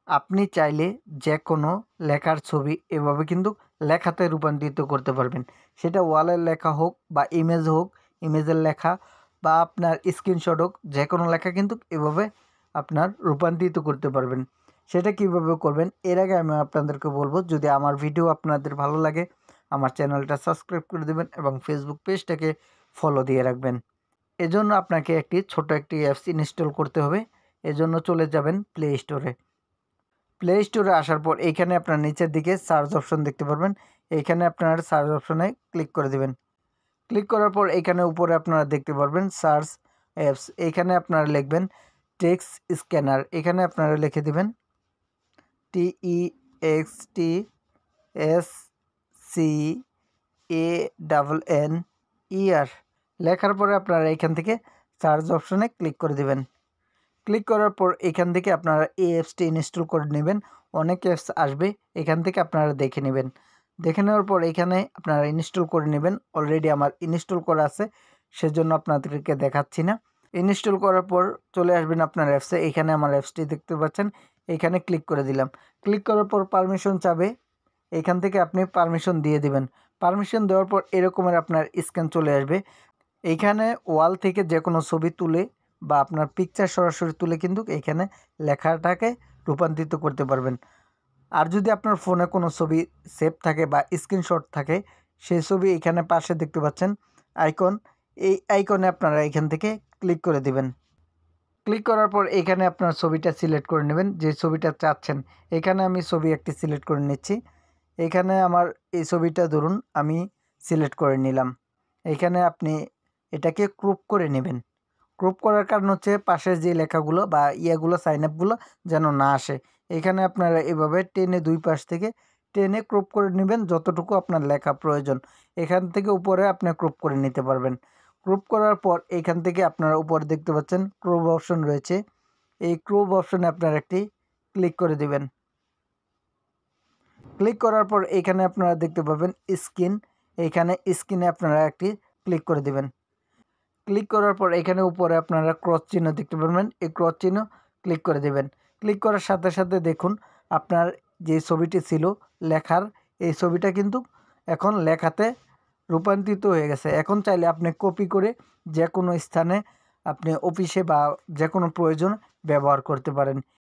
আপনি চাইলে যে কোনো লেখার ছবি এভাবে কিন্তু লেখাতে রূপান্তরিত করতে পারবেন। সেটা ওয়ালের লেখা হোক বা ইমেজ হোক, ইমেজের লেখা বা আপনার স্ক্রিনশট হোক, যে কোনো লেখা কিন্তু এভাবে আপনার রূপান্তরিত করতে পারবেন। সেটা কিভাবে করবেন এর আগে আমি আপনাদেরকে বলবো, যদি আমার ভিডিও আপনাদের ভালো লাগে আমার চ্যানেলটা সাবস্ক্রাইব করে দেবেন এবং ফেসবুক পেজটাকে ফলো দিয়ে রাখবেন। এজন্য আপনাকে ছোট একটি অ্যাপস ইনস্টল করতে হবে। এজন্য চলে যাবেন প্লে স্টোরে। প্লে স্টোরে আসার পর এইখানে আপনার নিচের দিকে সার্চ অপশন দেখতে পারবেন। এইখানে আপনার সার্চ অপশনে ক্লিক করে দিবেন। ক্লিক করার পর এইখানে উপরে আপনারা দেখতে পারবেন সার্চ অ্যাপস। এইখানে আপনারা লিখবেন টেক্সট স্ক্যানার। এখানে আপনারা লিখে দিবেন TEXTSCANNER। লেখার পরে আপনারা এইখান থেকে সার্চ অপশনে ক্লিক করে দিবেন। ক্লিক করার পর এখান থেকে আপনারা এই অ্যাপসটি ইনস্টল করে নেবেন। অনেক অ্যাপস আসবে, এখান থেকে আপনারা দেখে নেবেন। দেখে নেওয়ার পর এখানে আপনারা ইনস্টল করে নেবেন। অলরেডি আমার ইনস্টল করা আছে, সেজন্য আপনাদেরকে দেখাচ্ছি না। ইনস্টল করার পর চলে আসবেন আপনার অ্যাপসে। এখানে আমার অ্যাপসটি দেখতে পাচ্ছেন, এখানে ক্লিক করে দিলাম। ক্লিক করার পর পারমিশন চাবে, এখান থেকে আপনি পারমিশন দিয়ে দিবেন। পারমিশন দেওয়ার পর এরকমের আপনার স্ক্যান চলে আসবে। এইখানে ওয়াল থেকে যে কোনো ছবি তুলে বা আপনার পিকচার সরাসরি তুলে কিন্তু এইখানে লেখাটাকে রূপান্তরিত করতে পারবেন। আর যদি আপনার ফোনে কোনো ছবি সেভ থাকে বা স্ক্রিনশট থাকে, সেই ছবি এখানে পাশে দেখতে পাচ্ছেন আইকন, এই আইকনে আপনারা এখান থেকে ক্লিক করে দিবেন। ক্লিক করার পর এখানে আপনার ছবিটা সিলেক্ট করে নেবেন, যে ছবিটা চাচ্ছেন। এখানে আমি ছবি একটি সিলেক্ট করে নিচ্ছি। এখানে আমার এই ছবিটা ধরুন আমি সিলেক্ট করে নিলাম। এখানে আপনি এটাকে ক্রপ করে নেবেন। ক্রপ করার কারণ হচ্ছে পাশের যে লেখাগুলো বা সাইন আপগুলো যেন না আসে। এখানে আপনারা এভাবে টেনে দুই পাশ থেকে টেনে ক্রপ করে নেবেন যতটুকু আপনার লেখা প্রয়োজন। এখান থেকে উপরে আপনি ক্রপ করে নিতে পারবেন। ক্রপ করার পর এখান থেকে আপনারা উপরে দেখতে পাচ্ছেন ক্রপ অপশন রয়েছে। এই ক্রপ অপশনে আপনারা একটি ক্লিক করে দিবেন। ক্লিক করার পর এখানে আপনারা দেখতে পাবেন স্ক্রিন। এইখানে স্ক্রিনে আপনারা একটি ক্লিক করে দিবেন। ক্লিক করার পর এখানে উপরে আপনারা ক্রস চিহ্ন দেখতে পারবেন, এই ক্রস চিহ্ন ক্লিক করে দেবেন। ক্লিক করার সাথে সাথে দেখুন আপনার যে ছবিটি ছিল লেখার, এই ছবিটা কিন্তু এখন লেখাতে রূপান্তরিত হয়ে গেছে। এখন চাইলে আপনি কপি করে যে কোনো স্থানে আপনি অফিসে বা যে কোনো প্রয়োজন ব্যবহার করতে পারেন।